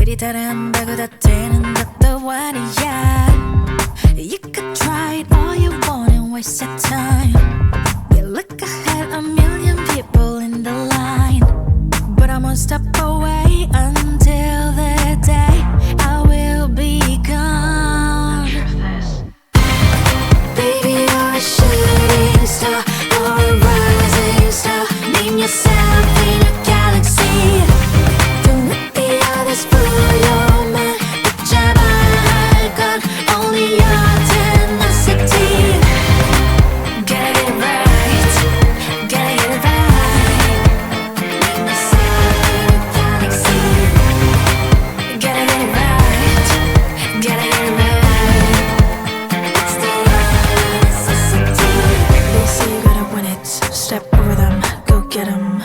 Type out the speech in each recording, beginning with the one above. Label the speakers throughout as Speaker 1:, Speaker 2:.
Speaker 1: 우리 따라한다고 다 되는 것도 아니야. You could try it all you want and waste your time. You look ahead, a million people in the line, but I'm one step away until the day I will be gone. Baby, you're a shooting star or a rising star. Name yourself in a galaxy. Don't let the others fool your mind. 붙잡아야 할 건 only your tenacity. Gotta get it right, gotta get it right. Name yourself in a galaxy. Gotta get it right, gotta get it right. It's the only necessity. They say you gotta win it, step over them, go get 'em.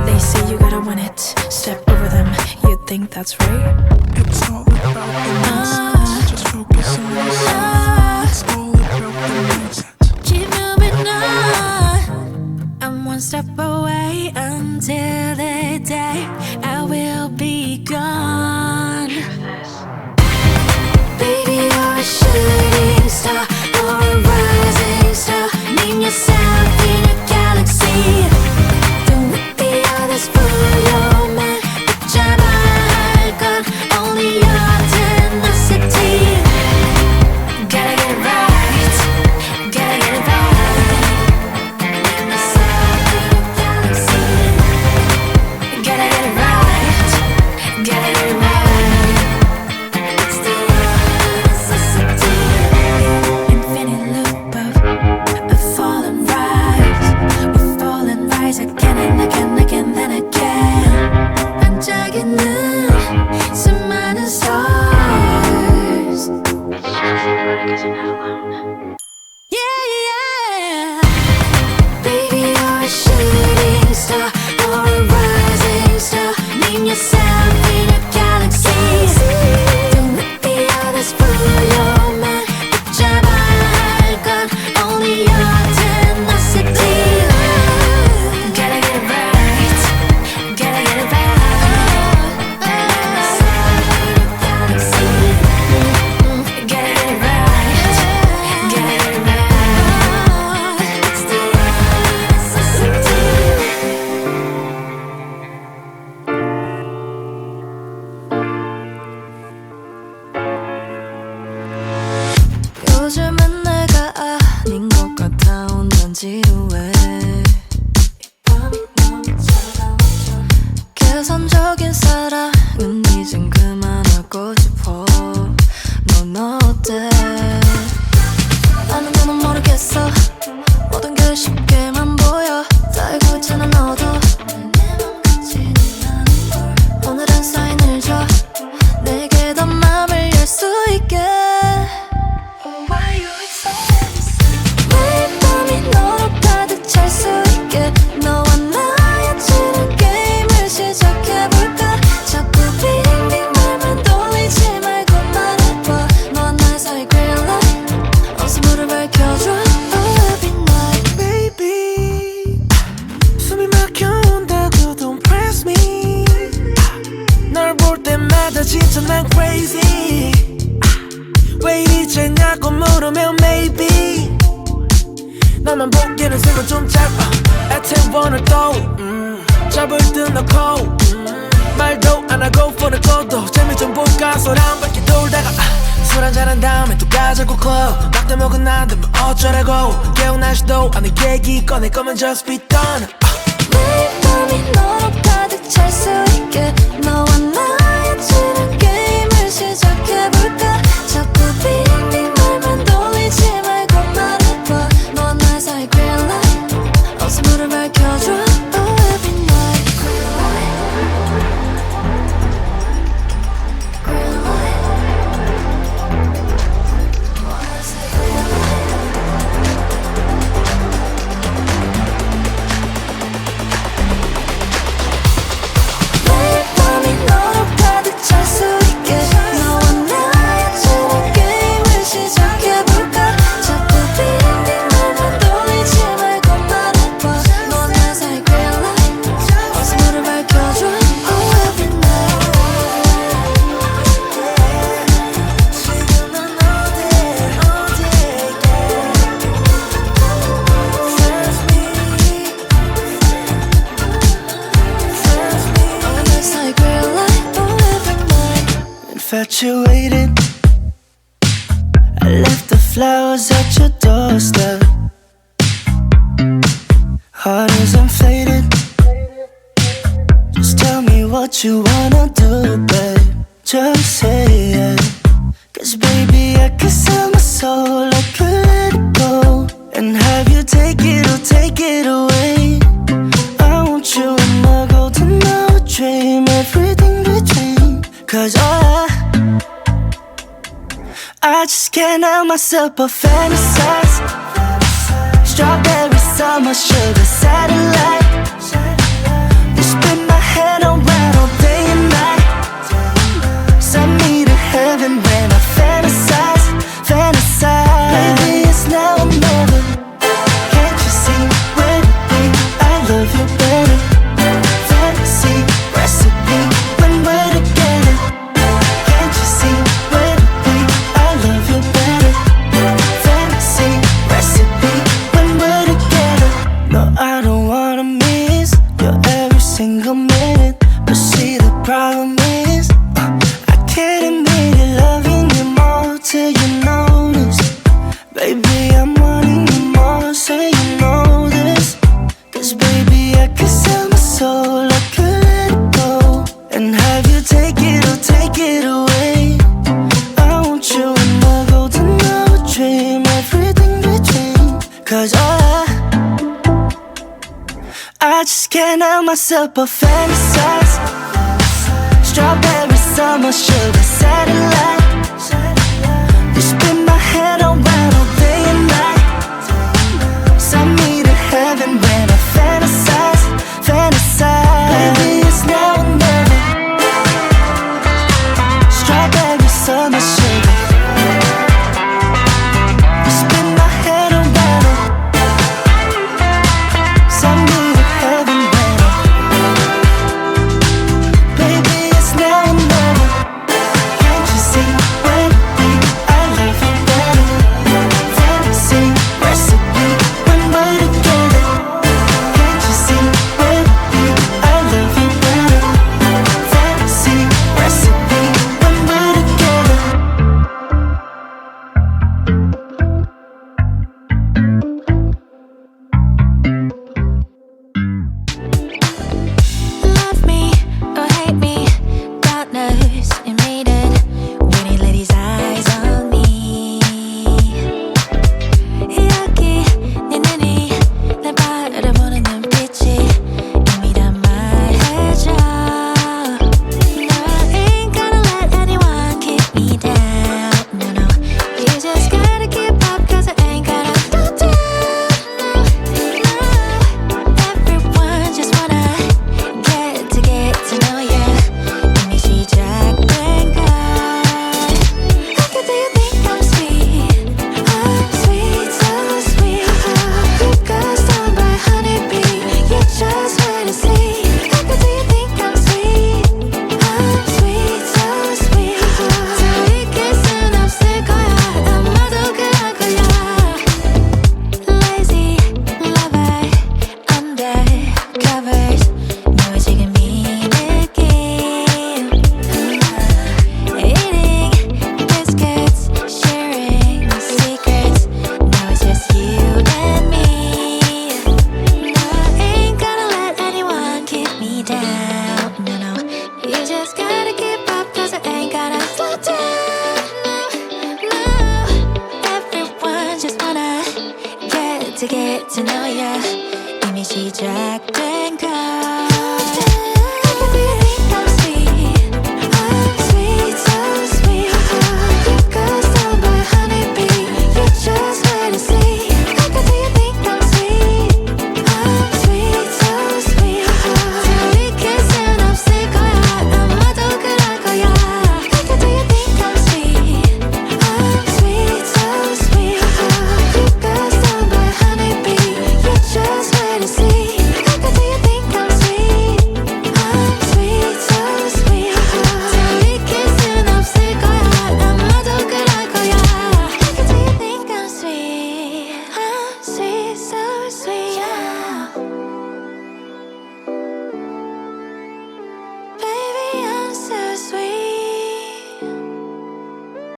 Speaker 1: They say you gotta win it, step over them. You think that's right?
Speaker 2: It's all about the mindset. Just focus on yourself. It's all about the mindset.
Speaker 1: Keep moving on. I'm one step away until the day I will be gone. Baby, you're a shooting star or a rising star. Name yourself in a galaxy. Don't let the others fool your mind. 붙잡아야 할 건 only your tenacity. Gotta get it right, gotta get it right. Name yourself in a galaxy. Gotta get it right, gotta get it right. It's the only necessity. Infinite loop of fall and rise. We fall and rise again and again, again, then again. 반짝이는 수많은 stars. Yeah, yeah. Baby, you're a shooting star or a rising star. Name yourself in a galaxy. Don't let the others fool your mind. 붙잡아야 할 건 only your tenacity. Gotta get it right, gotta get it right. Name yourself in a galaxy. Gotta get it right, gotta get it right. It's the only necessity. 요즘은 내가 아닌 것 같아 온전 지루해. 밤이 너무 차가워져. 계산적인 사랑은 이젠 그만하고 싶어. 넌 어때? 나는 너는 모르겠어. 모든 게 쉽게만 보여. 다 알고 있잖아 너도. 내 맘 같지는 않은 걸. 오늘은 사인을 줘. 내게 더 맘을 열 수 있게. 매일 밤이 너로 가득 찰 수 있게. 너와 나의 지는 게임을 시작해볼까. 자꾸 빙빙 말만 돌리지 말고 말해봐. 너와 나의 사이 green light. 어서 불을 밝혀줘. Oh, every night.
Speaker 2: Baby, 숨이 막혀온다고 don't press me. 널 볼 때마다 진짜 난 crazy. 왜 이리 쟁하고 물으면 maybe. 나만 보기에는 생각 좀 짧아. 애태원을 또 잡을 듯 넣고 말도 안 하고 폰을 꺼도 재미 좀 볼까. 소란 밖에 돌다가 술 한잔한 다음에 또 가자고 club. 막대 먹은 나한테면 어쩌라고. 개운하지도 않은 얘기 꺼낼 거면 just be done.
Speaker 1: 매일 밤이 너로 가득 찰 수 있게. 너와 나의 지는 게임을 시작해볼까. 자꾸 빙빙 말만 돌리지 말고 말해봐. 너와 나의 사이 green light. 어서 불을 밝혀줘. Oh, every night. Green light, green light. Wanna say green light.
Speaker 2: got you waiting. I left the flowers at your doorstep. Heart is inflated. Just tell me what you wanna do, babe. Just say it. Cause baby, I can sell my soul, I could let it go and have you take it or take it away. I want you in my golden hour dream, everything between. Cause I just can't help myself but fantasize. Strawberry summer, sugar satellite. You spin my head around all day and night. Send me to heaven when I fantasize, fantasize. Baby, it's now or never. Can't you see when we, I love you better. Fantasy, recipe, when we're together. Can't you see when we, I love you better. Fantasy, recipe, when we're together. No, I don't wanna miss your every single minute. But see, the problem is I can't admit it, loving you more till you notice. Baby, I'm wanting you more, so you know this. Cause baby, I can sell my soul, I could let it go and have you take it or take it away. I want you in my golden hour dream, everything between. Cause I just can't help myself but fantasize. Strawberry summer, sugar satellite. You spin my head around all day and night. Send me to heaven when I fantasize, fantasize. Baby, it's now or never. Strawberry summer, sugar. You spin my head around. Send me to heaven when baby, it's now or never. Can't you see when we, I love you better. Fantasy, recipe, when we're together. Can't you see when we, I love you better. Fantasy, recipe, when we're together.
Speaker 1: Love me or hate me, God knows you made it when he laid his eyes on me. 여기 네 눈이 날 바라보는 눈빛이 이미 다 말해줘. No, I ain't gonna let anyone keep me down. No, no, you just gotta keep up 'cause I ain't gonna slow down. No, everyone just wanna get to know you. 이미 시작된 걸. How do you think I'm sweet? I'm sweet, so sweet. You got stung by honeybee. You just went to sleep. How do you think I'm sweet? I'm sweet, so sweet. 더 이길 순 없을 거야. 아마도 그럴 거야. Lazy lover undercovers. 너 지금 이 느낌. Eating biscuits, sharing secrets. Now it's just you and me. No, I ain't gonna let anyone keep me down. No, no, you just gotta keep up 'cause I ain't gonna slow down. No, everyone just wanna get to know ya. 이미 시작된 걸.